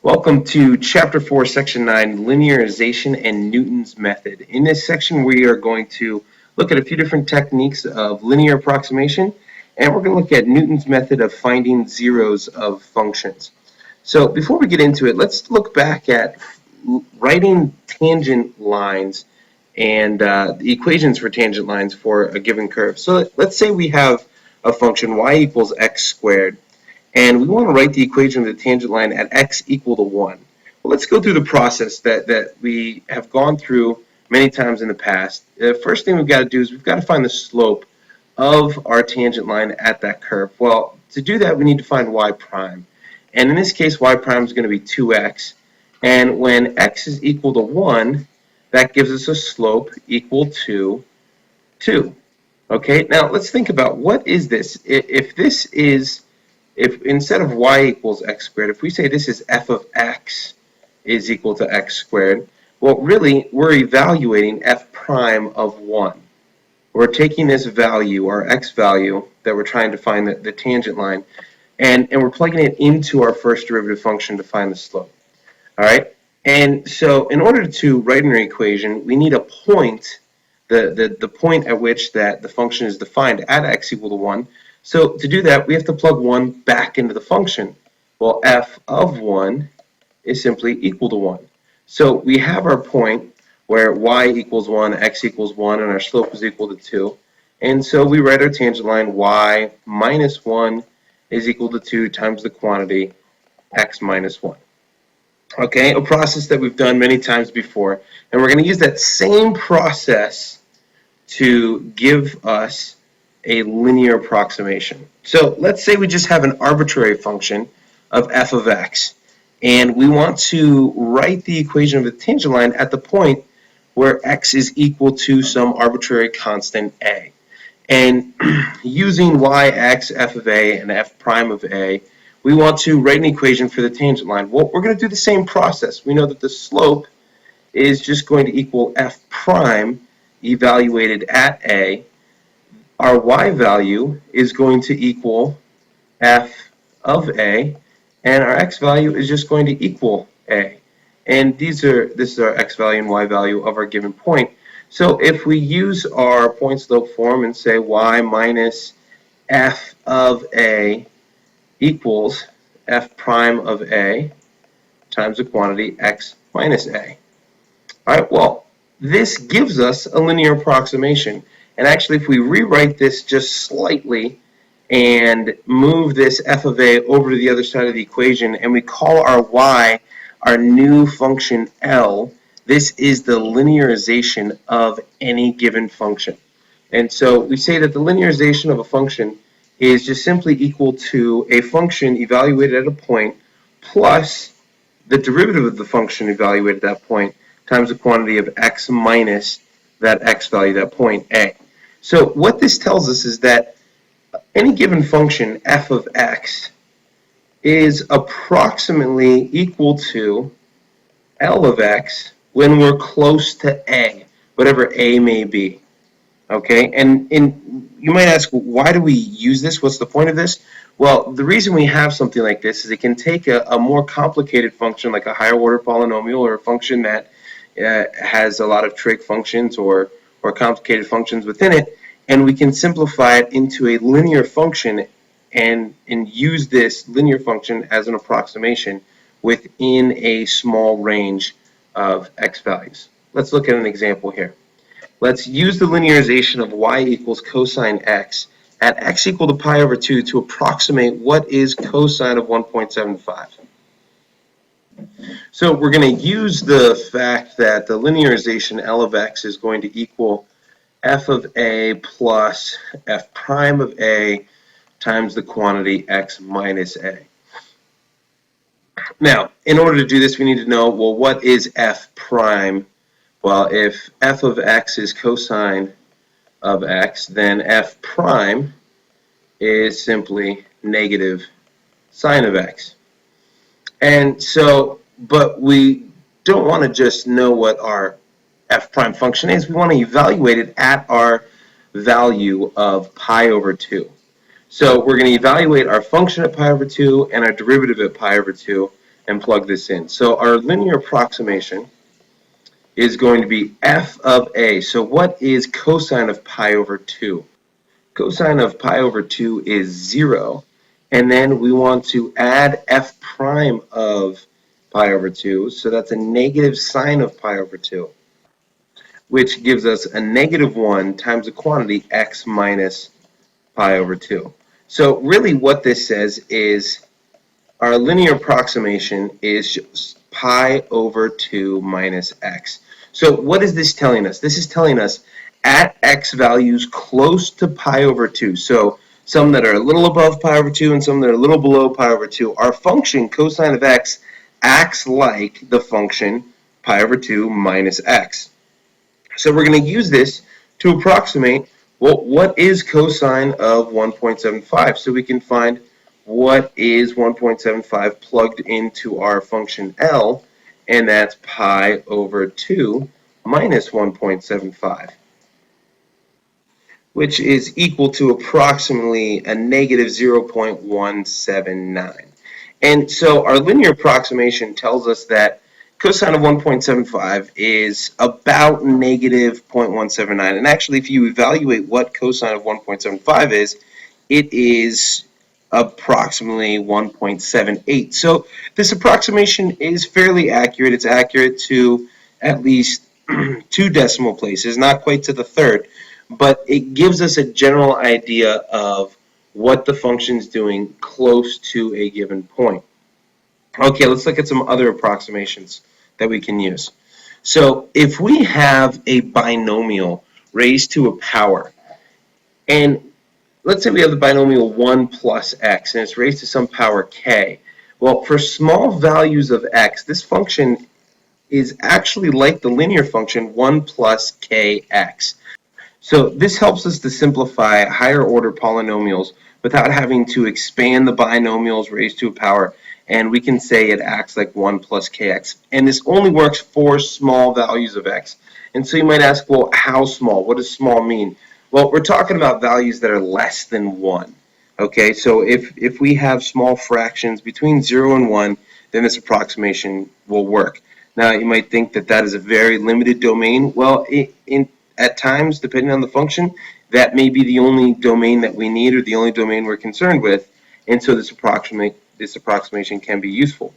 Welcome to Chapter 4, Section 9, Linearization and Newton's Method. In this section, we are going to look at a few different techniques of linear approximation, and we're going to look at Newton's method of finding zeros of functions. So before we get into it, let's look back at writing tangent lines and the equations for tangent lines for a given curve. So let's say we have a function y equals x squared. And we want to write the equation of the tangent line at x equal to 1. Well, let's go through the process that we have gone through many times in the past. The first thing we've got to do is we've got to find the slope of our tangent line at that curve. Well, to do that, we need to find y prime. And in this case, y prime is going to be 2x. And when x is equal to 1, that gives us a slope equal to 2. Okay, now let's think about what is this? If instead of y equals x squared, if we say this is f of x is equal to x squared, well, really, we're evaluating f prime of 1. We're taking this value, our x value, that we're trying to find the tangent line, and we're plugging it into our first derivative function to find the slope. All right? And so in order to write an equation, we need a point, the point at which that the function is defined at x equal to 1. So to do that, we have to plug 1 back into the function. Well, f of 1 is simply equal to 1. So we have our point where y equals 1, x equals 1, and our slope is equal to 2. And so we write our tangent line y minus 1 is equal to 2 times the quantity x minus 1. Okay, a process that we've done many times before. And we're going to use that same process to give us a linear approximation. So let's say we just have an arbitrary function of f of x, and we want to write the equation of the tangent line at the point where x is equal to some arbitrary constant a. And using yx, f of a, and f prime of a, we want to write an equation for the tangent line. Well, we're going to do the same process. We know that the slope is just going to equal f prime evaluated at a. Our y value is going to equal f of a, and our x value is just going to equal a. And this is our x value and y value of our given point. So if we use our point slope form and say y minus f of a equals f prime of a times the quantity x minus a. All right, well, this gives us a linear approximation. And actually, if we rewrite this just slightly and move this f of a over to the other side of the equation, and we call our y our new function L, this is the linearization of any given function. And so we say that the linearization of a function is just simply equal to a function evaluated at a point plus the derivative of the function evaluated at that point times the quantity of x minus that x value, that point a. So what this tells us is that any given function f of x is approximately equal to L of x when we're close to a, whatever a may be. Okay, and you might ask, why do we use this? What's the point of this? Well, the reason we have something like this is it can take a more complicated function like a higher order polynomial or a function that has a lot of trig functions or complicated functions within it, and we can simplify it into a linear function and use this linear function as an approximation within a small range of x values. Let's look at an example here. Let's use the linearization of y equals cosine x at x equal to pi over 2 to approximate what is cosine of 1.75. So we're going to use the fact that the linearization L of x is going to equal f of a plus f prime of a times the quantity x minus a. Now, in order to do this, we need to know, well, what is f prime? Well, if f of x is cosine of x, then f prime is simply negative sine of x. And so, but we don't want to just know what our f prime function is. We want to evaluate it at our value of pi over 2. So we're going to evaluate our function at pi over 2 and our derivative at pi over 2. and plug this in. So our linear approximation is going to be f of a. So what is cosine of pi over 2? Cosine of pi over 2 is 0. And then we want to add f prime of pi over 2. So that's a negative sine of pi over 2, which gives us a negative 1 times the quantity x minus pi over 2. So really what this says is our linear approximation is just pi over 2 minus x. So what is this telling us? This is telling us at x values close to pi over 2, so some that are a little above pi over 2 and some that are a little below pi over 2, our function cosine of x acts like the function pi over 2 minus x. So we're going to use this to approximate, well, what is cosine of 1.75? So we can find what is 1.75 plugged into our function L, and that's pi over 2 minus 1.75, which is equal to approximately a negative 0.179. And so our linear approximation tells us that cosine of 1.75 is about negative 0.179. And actually, if you evaluate what cosine of 1.75 is, it is approximately 1.78. So this approximation is fairly accurate. It's accurate to at least 2 decimal places, not quite to the third, but it gives us a general idea of what the function is doing close to a given point. Okay, let's look at some other approximations that we can use. So if we have a binomial raised to a power, and let's say we have the binomial 1 plus x, and it's raised to some power k. Well, for small values of x, this function is actually like the linear function 1 plus kx. So this helps us to simplify higher order polynomials without having to expand the binomials raised to a power, and we can say it acts like 1 plus kx. And this only works for small values of x. And so you might ask, well, how small? What does small mean? Well, we're talking about values that are less than 1. Okay, so if we have small fractions between 0 and 1, then this approximation will work. Now, you might think that that is a very limited domain. Well, at times, depending on the function, that may be the only domain that we need or the only domain we're concerned with, and so this approximation can be useful.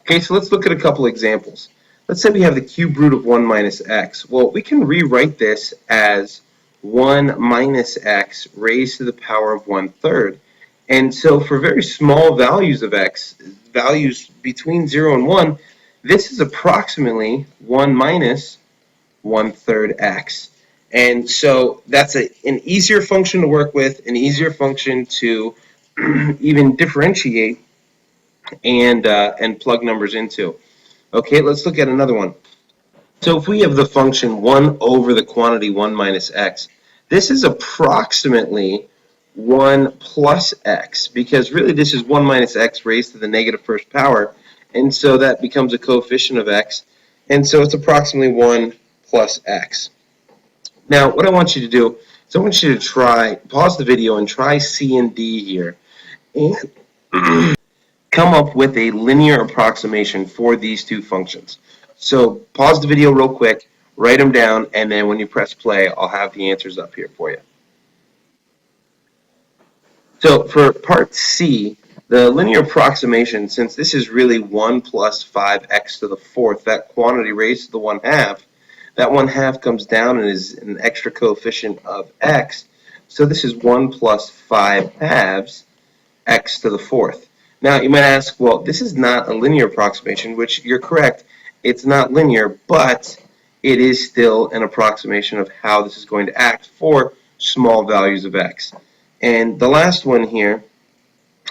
Okay, so let's look at a couple examples. Let's say we have the cube root of 1 minus x. Well, we can rewrite this as 1 minus x raised to the power of 1/3. And so for very small values of x, values between 0 and 1, this is approximately 1 minus 1/3 x. And so that's an easier function to work with, an easier function to even differentiate and plug numbers into. Okay, let's look at another one. So if we have the function 1 over the quantity 1 minus x, this is approximately 1 plus x, because really this is 1 minus x raised to the negative first power, and so that becomes a coefficient of x, and so it's approximately 1 plus x. Now, what I want you to do is I want you to pause the video and try C and D here, and come up with a linear approximation for these two functions. So pause the video real quick, write them down, and then when you press play, I'll have the answers up here for you. So for part C, the linear approximation, since this is really 1 plus 5x to the fourth, that quantity raised to the 1/2, that 1/2 comes down and is an extra coefficient of x. So this is 1 plus 5/2 x to the fourth. Now you might ask, well, this is not a linear approximation, which you're correct, it's not linear, but it is still an approximation of how this is going to act for small values of x. And the last one here,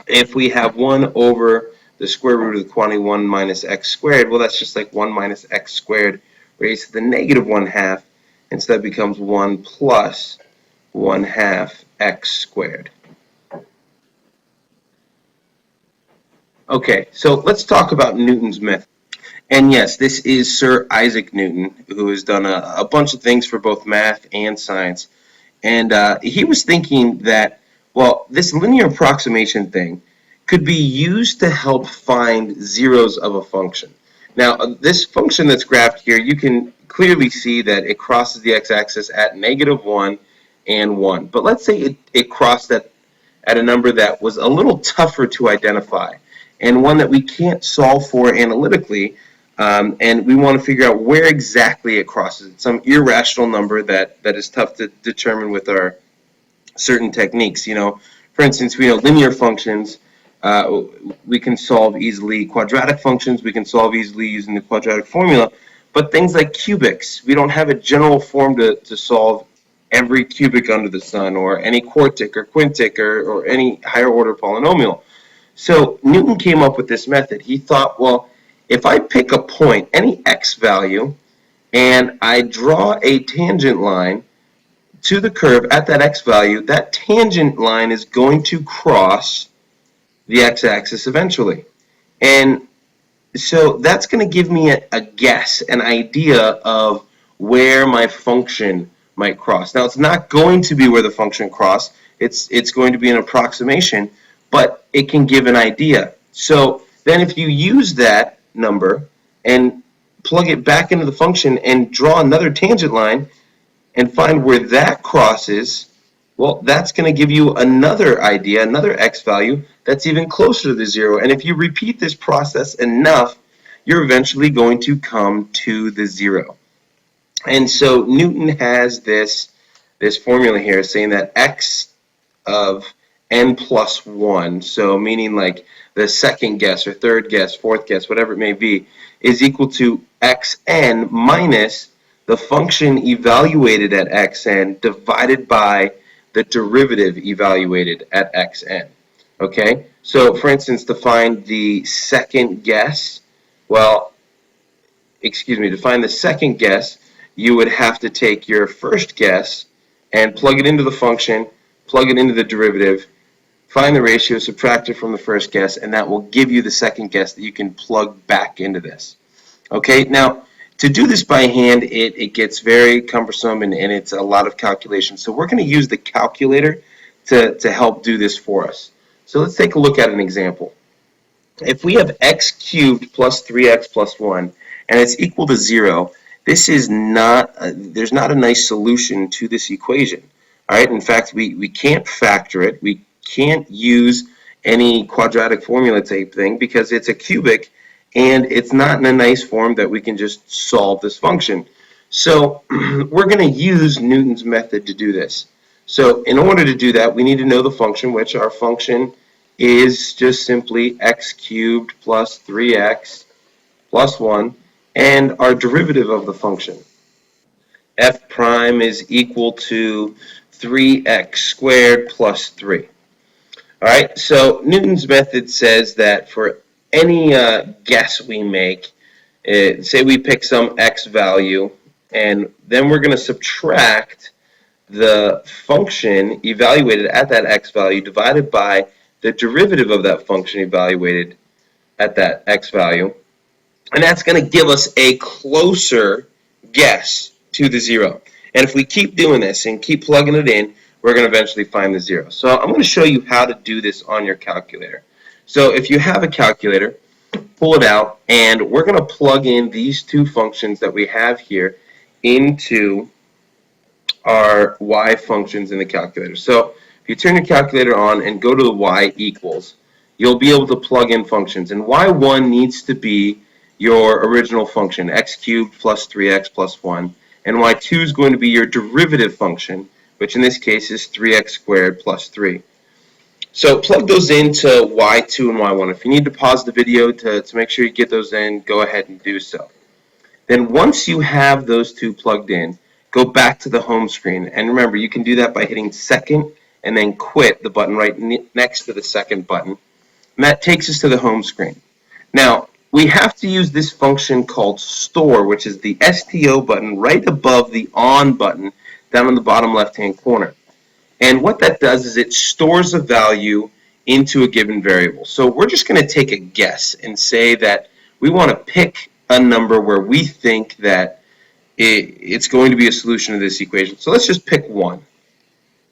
if we have 1 over the square root of the quantity 1 minus x squared, well, that's just like 1 minus x squared raised to the negative 1/2, and so that becomes 1 plus 1/2 x squared. Okay, so let's talk about Newton's method. And yes, this is Sir Isaac Newton, who has done a bunch of things for both math and science. And he was thinking that, well, this linear approximation thing, could be used to help find zeros of a function. Now, this function that's graphed here, you can clearly see that it crosses the x-axis at -1 and 1. But let's say it crossed at a number that was a little tougher to identify and one that we can't solve for analytically, and we want to figure out where exactly it crosses. It's some irrational number that is tough to determine with our certain techniques. For instance, we know linear functions, we can solve easily. Quadratic functions, we can solve easily using the quadratic formula. But things like cubics, we don't have a general form to solve every cubic under the sun, or any quartic or quintic or any higher order polynomial. So Newton came up with this method. He thought, well, if I pick a point, any x value, and I draw a tangent line to the curve at that x value, that tangent line is going to cross the x-axis eventually. And so that's going to give me a guess, an idea of where my function might cross. Now, it's not going to be where the function crossed. It's going to be an approximation, but it can give an idea. So then if you use that number and plug it back into the function and draw another tangent line and find where that crosses, well, that's going to give you another idea, another x value that's even closer to the zero. And if you repeat this process enough, you're eventually going to come to the zero. And so Newton has this formula here saying that x of n plus 1, so meaning like the second guess or third guess, fourth guess, whatever it may be, is equal to xn minus the function evaluated at xn divided by the derivative evaluated at xn. Okay, so for instance, to find the second guess, to find the second guess, you would have to take your first guess and plug it into the function, plug it into the derivative, find the ratio, subtract it from the first guess, and that will give you the second guess that you can plug back into this. Okay, now to do this by hand, it gets very cumbersome and it's a lot of calculation. So we're going to use the calculator to help do this for us. So let's take a look at an example. If we have x cubed plus 3x plus 1 and it's equal to 0, this is there's not a nice solution to this equation. All right, in fact, we can't factor it. We can't use any quadratic formula type thing because it's a cubic and it's not in a nice form that we can just solve this function. So we're going to use Newton's method to do this. So in order to do that, we need to know the function, which our function is just simply x cubed plus 3x plus 1, and our derivative of the function. F prime is equal to 3x squared plus 3. All right, so Newton's method says that for any guess we make, say we pick some x value, and then we're going to subtract the function evaluated at that x value divided by the derivative of that function evaluated at that x value, and that's going to give us a closer guess to the zero. And if we keep doing this and keep plugging it in, we're going to eventually find the zero. So I'm going to show you how to do this on your calculator. So if you have a calculator, pull it out, and we're going to plug in these two functions that we have here into our y functions in the calculator. So if you turn your calculator on and go to the y equals, you'll be able to plug in functions. And y1 needs to be your original function, x cubed plus 3x plus 1. And y2 is going to be your derivative function, which in this case is 3x squared plus 3. So plug those into y2 and y1. If you need to pause the video to make sure you get those in, go ahead and do so. Then once you have those two plugged in, go back to the home screen. And remember, you can do that by hitting second and then quit, the button right next to the second button. And that takes us to the home screen. Now, we have to use this function called store, which is the STO button right above the on button down in the bottom left-hand corner. And what that does is it stores a value into a given variable. So we're just going to take a guess and say that we want to pick a number where we think that it's going to be a solution to this equation. So let's just pick 1.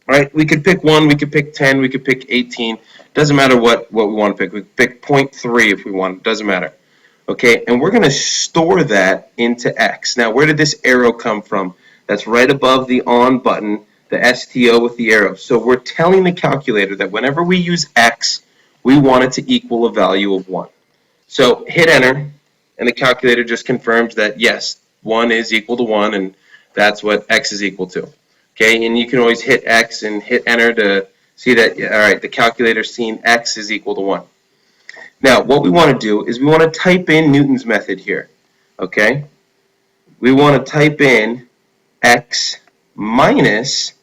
right? We could pick 1, we could pick 10, we could pick 18. Doesn't matter what we want to pick. We could pick 0.3 if we want. Doesn't matter. Okay, and we're going to store that into X. Now, where did this arrow come from? That's right above the on button, the STO with the arrow. So we're telling the calculator that whenever we use X, we want it to equal a value of 1. So hit enter, and the calculator just confirms that yes, 1 is equal to 1, and that's what X is equal to. Okay, and you can always hit X and hit enter to see that, all right, the calculator's seen X is equal to 1. Now, what we want to do is we want to type in Newton's method here. Okay, we want to type in X minus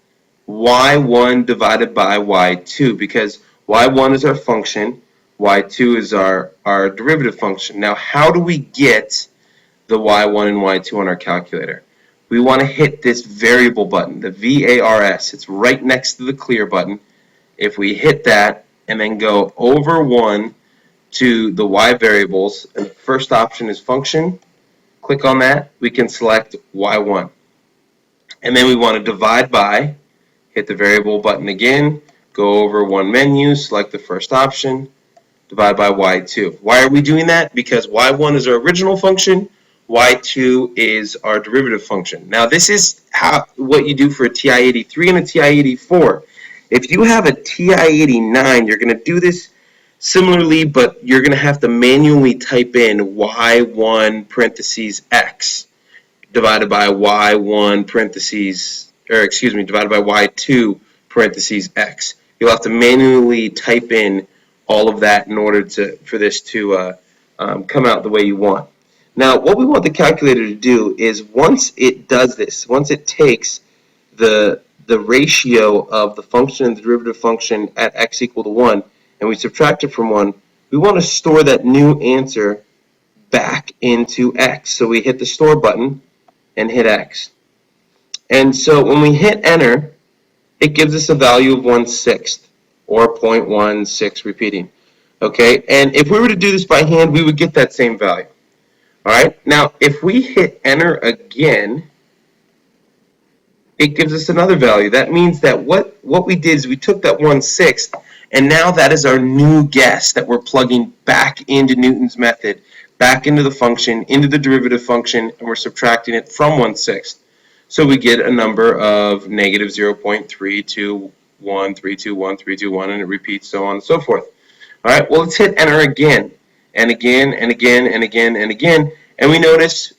y1 divided by y2 because y1 is our function, y2 is our derivative function. Now, how do we get the y1 and y2 on our calculator? We want to hit this variable button, the VARS. It's right next to the clear button. If we hit that and then go over 1 to the y variables, and the first option is function, click on that, we can select y1. And then we want to divide by, hit the variable button again, go over 1 menu, select the first option, divide by y2. Why are we doing that? Because y1 is our original function, y2 is our derivative function. Now this is what you do for a TI-83 and a TI-84. If you have a TI-89, you're going to do this similarly, but you're going to have to manually type in y1 parentheses x divided by y1 parentheses, or excuse me, divided by y2 parentheses x. You'll have to manually type in all of that in order for this to come out the way you want. Now, what we want the calculator to do is once it does this, once it takes the ratio of the function and the derivative function at x equal to 1, and we subtract it from 1, we want to store that new answer back into x. So we hit the store button and hit x. And so when we hit enter, it gives us a value of 1/6 or 0.16 repeating. Okay, and if we were to do this by hand, we would get that same value. All right, now if we hit enter again, it gives us another value. That means that what we did is we took that 1/6, and now that is our new guess that we're plugging back into Newton's method, back into the function, into the derivative function, and we're subtracting it from 1/6. So we get a number of negative 0.321321321, and it repeats, so on and so forth. All right, well, let's hit enter again, and again, and again, and again, and again, and we notice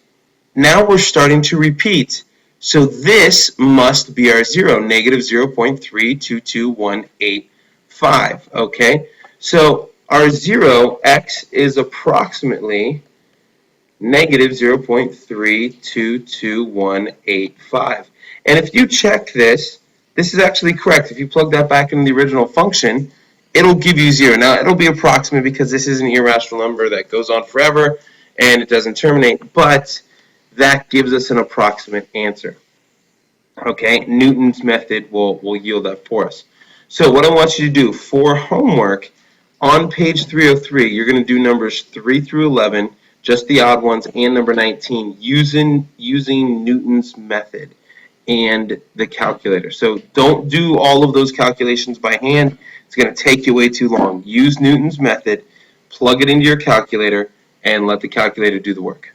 now we're starting to repeat. So this must be our 0, negative 0.322185, okay? So our 0, x, is approximately negative 0.322185. And if you check this, this is actually correct. If you plug that back into the original function, it'll give you 0. Now, it'll be approximate because this is an irrational number that goes on forever and it doesn't terminate, but that gives us an approximate answer. Okay, Newton's method will yield that for us. So what I want you to do for homework, on page 303, you're going to do numbers 3 through 11, just the odd ones, and number 19, using Newton's method and the calculator. So don't do all of those calculations by hand. It's going to take you way too long. Use Newton's method, plug it into your calculator, and let the calculator do the work.